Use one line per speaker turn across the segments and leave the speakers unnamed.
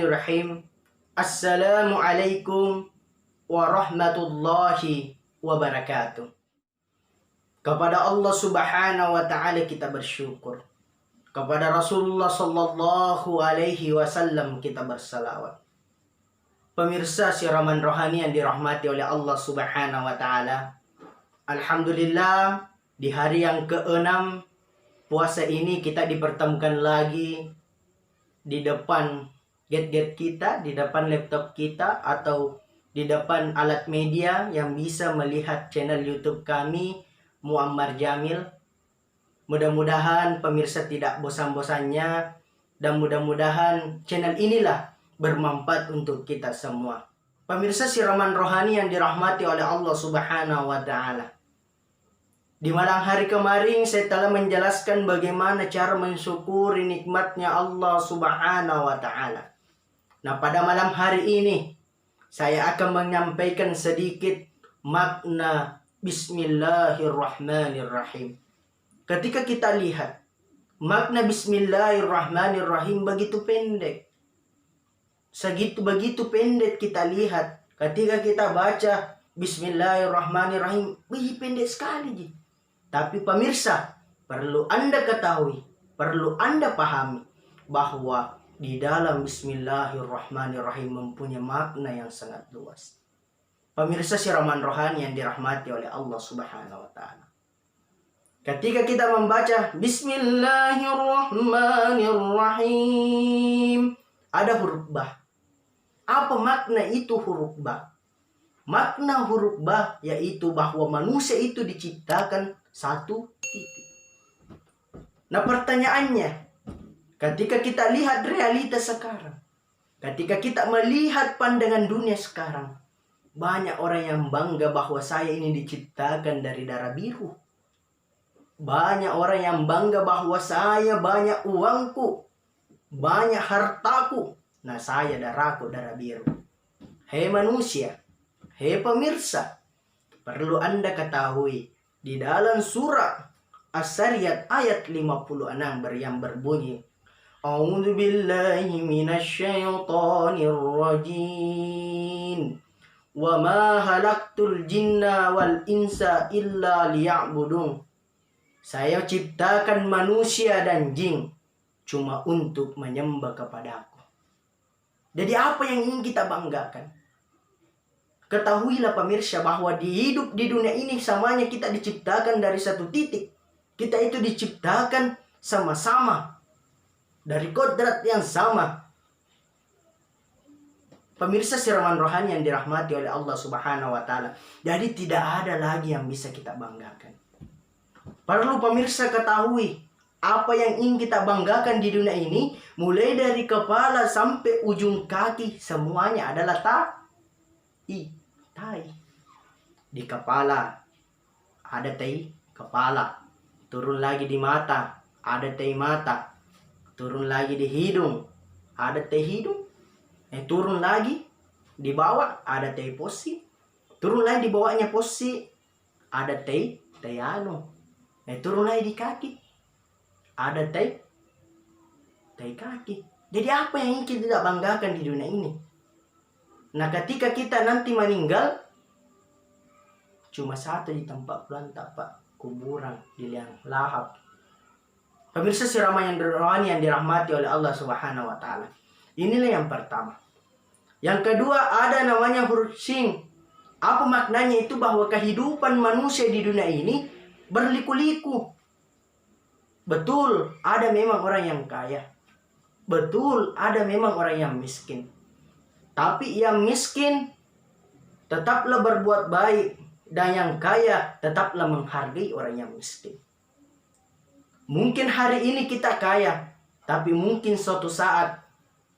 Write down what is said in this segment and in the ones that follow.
Bismillahirrahmanirrahim. Assalamualaikum warahmatullahi wabarakatuh. Kepada Allah Subhanahu wa taala kita bersyukur. Kepada Rasulullah sallallahu alaihi wasallam kita bersalawat. Pemirsa siraman rohani yang dirahmati oleh Allah Subhanahu wa taala. Alhamdulillah, di hari yang ke-6 puasa ini kita dipertemukan lagi di depan gadget kita, di depan laptop kita, atau di depan alat media yang bisa melihat channel YouTube kami, Muammar Jamil. Mudah-mudahan pemirsa tidak bosan-bosannya, dan mudah-mudahan channel inilah bermanfaat untuk kita semua. Pemirsa siraman rohani yang dirahmati oleh Allah Subhanahu wa taala. Di malam hari kemarin saya telah menjelaskan bagaimana cara mensyukuri nikmatnya Allah Subhanahu wa taala. Nah, pada malam hari ini saya akan menyampaikan sedikit makna Bismillahirrahmanirrahim. Ketika kita lihat makna Bismillahirrahmanirrahim begitu pendek. Begitu pendek kita lihat ketika kita baca Bismillahirrahmanirrahim, pendek sekali. Tapi pemirsa, perlu Anda ketahui, perlu Anda pahami bahwa di dalam Bismillahirrahmanirrahim mempunyai makna yang sangat luas. Pemirsa siraman rohani yang dirahmati oleh Allah Subhanahu wa taala. Ketika kita membaca Bismillahirrahmanirrahim, ada huruf ba. Apa makna itu huruf ba? Makna huruf ba yaitu bahwa manusia itu diciptakan satu titik. Nah, pertanyaannya, ketika kita lihat realitas sekarang, ketika kita melihat pandangan dunia sekarang, banyak orang yang bangga bahwa saya ini diciptakan dari darah biru. Banyak orang yang bangga bahwa saya banyak uangku, banyak hartaku. Nah, saya darahku darah biru. Hei manusia, hei pemirsa, perlu Anda ketahui, di dalam surah As-Sariyat ayat 56 yang berbunyi, A'udzu billahi minasyaitonir rajim. Wa ma halaqtul jinna wal insa illa liya'budun. Saya ciptakan manusia dan jin cuma untuk menyembah kepadaku. Jadi apa yang ingin kita banggakan? Ketahuilah pemirsa bahwa hidup di dunia ini semuanya kita diciptakan dari satu titik. Kita itu diciptakan sama-sama dari kodrat yang sama. Pemirsa siraman rohani yang dirahmati oleh Allah Subhanahu wa taala. Jadi tidak ada lagi yang bisa kita banggakan. Perlu pemirsa ketahui, apa yang ingin kita banggakan di dunia ini, mulai dari kepala sampai ujung kaki, semuanya adalah tai. Di kepala ada tai kepala, turun lagi di mata ada tai mata, turun lagi di hidung ada tai hidung, turun lagi di bawah ada tai posi, turun lagi di bawahnya posi ada tai anu, turun lagi di kaki ada tai kaki. Jadi apa yang ingin kita tidak banggakan di dunia ini? Nah, ketika kita nanti meninggal, cuma satu di tempat belantang, Pak, kuburan di liang lahap. Pemirsa siraman yang rohani yang dirahmati oleh Allah Subhanahu wa taala. Inilah yang pertama. Yang kedua ada namanya huruf shin. Apa maknanya itu? Bahwa kehidupan manusia di dunia ini berliku-liku. Betul, ada memang orang yang kaya. Betul, ada memang orang yang miskin. Tapi yang miskin tetaplah berbuat baik, dan yang kaya tetaplah menghargai orang yang miskin. Mungkin hari ini kita kaya, tapi mungkin suatu saat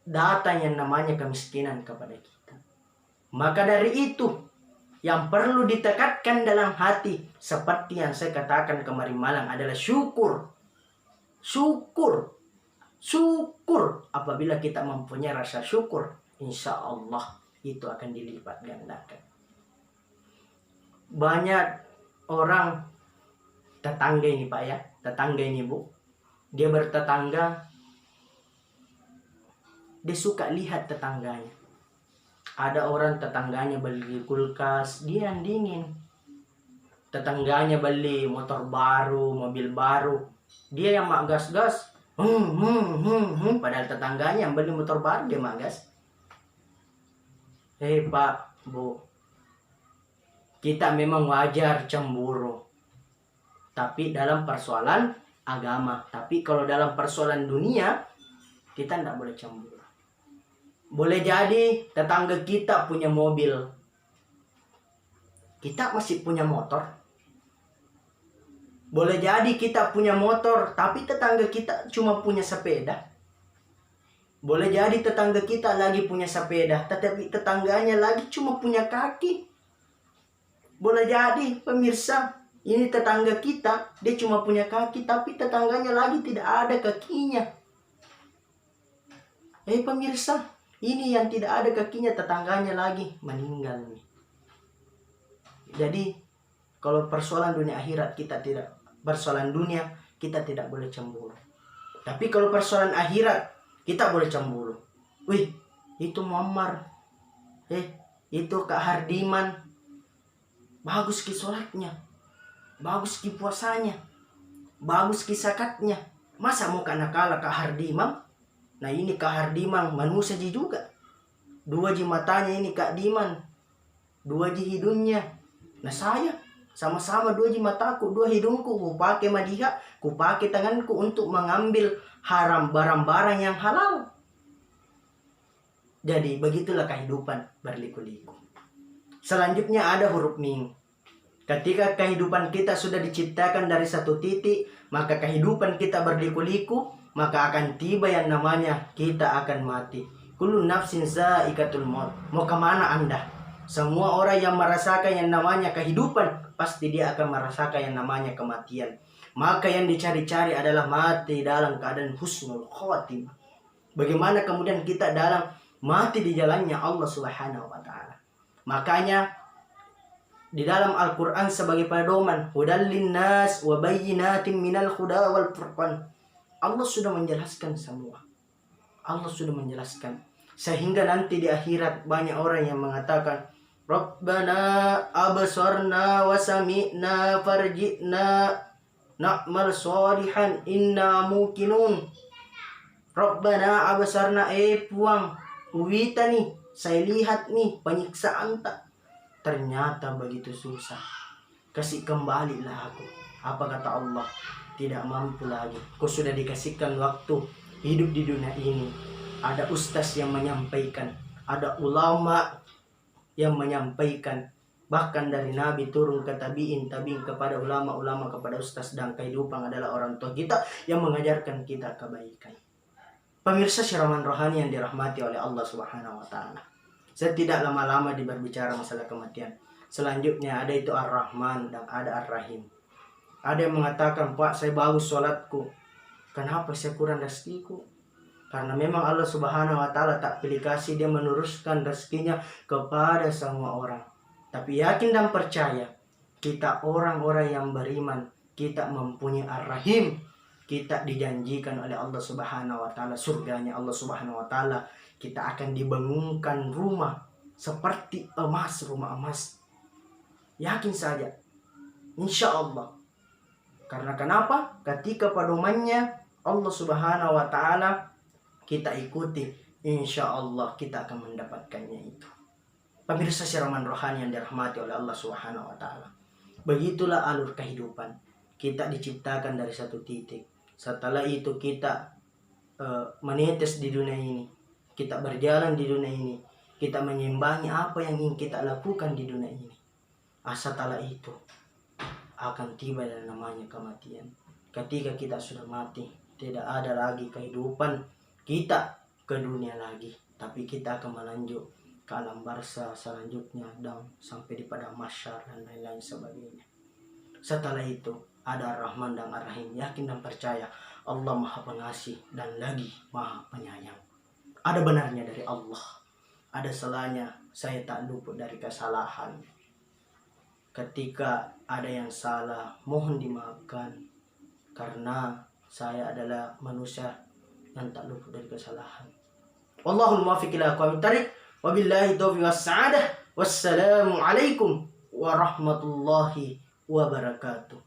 datang yang namanya kemiskinan kepada kita. Maka dari itu, yang perlu ditekatkan dalam hati, seperti yang saya katakan kemarin malam, adalah syukur. Syukur apabila kita mempunyai rasa syukur, insya Allah itu akan dilipat gandakan. Banyak orang tetangga ini, Pak, ya, tetangga ini, Bu, dia bertetangga dia suka lihat tetangganya. Ada orang tetangganya beli kulkas, dia yang dingin. Tetangganya beli motor baru, mobil baru, dia yang mak gas-gas. Padahal tetangganya yang beli motor baru, dia mak gas. Pak, Bu, kita memang wajar cemburu, tapi dalam persoalan agama. Tapi kalau dalam persoalan dunia, kita tidak boleh cemburu. Boleh jadi tetangga kita punya mobil, kita masih punya motor. Boleh jadi kita punya motor, tapi tetangga kita cuma punya sepeda. Boleh jadi tetangga kita lagi punya sepeda, tetapi tetangganya lagi cuma punya kaki. Boleh jadi, pemirsa, ini tetangga kita, dia cuma punya kaki, tapi tetangganya lagi tidak ada kakinya. Pemirsa, ini yang tidak ada kakinya, tetangganya lagi meninggal nih. Jadi, kalau persoalan dunia akhirat kita tidak, persoalan dunia kita tidak boleh cemburu. Tapi kalau persoalan akhirat, kita boleh cemburu. Wih, itu Muammar. Itu Kak Hardiman. Bagus ki sholatnya. Bagus ki puasanya. Bagus ki zakatnya. Masa mau kena kalah Kak Hardiman? Nah ini Kak Hardiman manusia juga. 2 ji matanya ini Kak Diman. 2 ji hidungnya. Nah saya sama-sama 2 ji mataku, 2 hidungku. Ku pakai madiha, ku pakai tanganku untuk mengambil haram barang-barang yang halal. Jadi begitulah kehidupan berliku-liku. Selanjutnya ada huruf mim. Ketika kehidupan kita sudah diciptakan dari satu titik, maka kehidupan kita berliku-liku, maka akan tiba yang namanya kita akan mati. Kullu nafsin za'iqatul maut. Mau kemana Anda? Semua orang yang merasakan yang namanya kehidupan, pasti dia akan merasakan yang namanya kematian. Maka yang dicari-cari adalah mati dalam keadaan husnul khotimah. Bagaimana kemudian kita dalam mati di jalannya Allah Subhanahu wa taala. Makanya di dalam Al-Qur'an sebagai pedoman, hudal linnas wa bayyinatin minal huda wal furqan. Allah sudah menjelaskan semua. Allah sudah menjelaskan. Sehingga nanti di akhirat banyak orang yang mengatakan, Rabbana absarna wa sami'na farji'na na'mal sholihan inna muqinun. Rabbana absarna, puang wita nih, saya lihat nih penyiksaan tak. Ternyata begitu susah. Kasih kembalilah aku. Apa kata Allah? Tidak mampu lagi. Kau sudah dikasihkan waktu hidup di dunia ini. Ada ustaz yang menyampaikan, ada ulama yang menyampaikan. Bahkan dari Nabi turun ke tabi'in, tabi'in kepada ulama, kepada ustaz, dan kehidupan adalah orang tua kita yang mengajarkan kita kebaikan. Pemirsa Syiraman Rohani yang dirahmati oleh Allah Subhanahu wa taala. Saya tidak lama-lama berbicara masalah kematian. Selanjutnya ada itu Ar-Rahman dan ada Ar-Rahim. Ada yang mengatakan, Pak, saya bagus sholatku. Kenapa saya kurang rezekiku? Karena memang Allah Subhanahu wa taala tak pilih kasih, dia meneruskan rezekinya kepada semua orang. Tapi yakin dan percaya, kita orang-orang yang beriman, kita mempunyai Ar-Rahim. Kita dijanjikan oleh Allah Subhanahu wa taala surganya Allah Subhanahu wa taala. Kita akan dibangunkan rumah seperti emas, rumah emas. Yakin saja, insya Allah. Karena kenapa? Ketika pedomannya Allah Subhanahu wa taala kita ikuti, insya Allah kita akan mendapatkannya itu. Pemirsa Syiraman Rohani yang dirahmati oleh Allah Subhanahu wa taala. Begitulah alur kehidupan. Kita diciptakan dari satu titik. Setelah itu kita menetes di dunia ini. Kita berjalan di dunia ini. Kita menyimbangi apa yang ingin kita lakukan di dunia ini. Setelah itu akan tiba yang namanya kematian. Ketika kita sudah mati, tidak ada lagi kehidupan kita ke dunia lagi. Tapi kita akan melanjut ke alam barzah selanjutnya dan sampai di padang mahsyar dan lain-lain sebagainya. Setelah itu ada Ar-Rahman dan Ar-Rahim. Yakin dan percaya Allah Maha Pengasih dan lagi Maha Penyayang. Ada benarnya dari Allah, ada salahnya. Saya tak luput dari kesalahan. Ketika ada yang salah, mohon dimaafkan, karena saya adalah manusia yang tak luput dari kesalahan. Wallahul muwaffiq ila aqwamit thariq. Wabillahi taufiq was sa'adah. Wassalamu alaikum warahmatullahi wabarakatuh.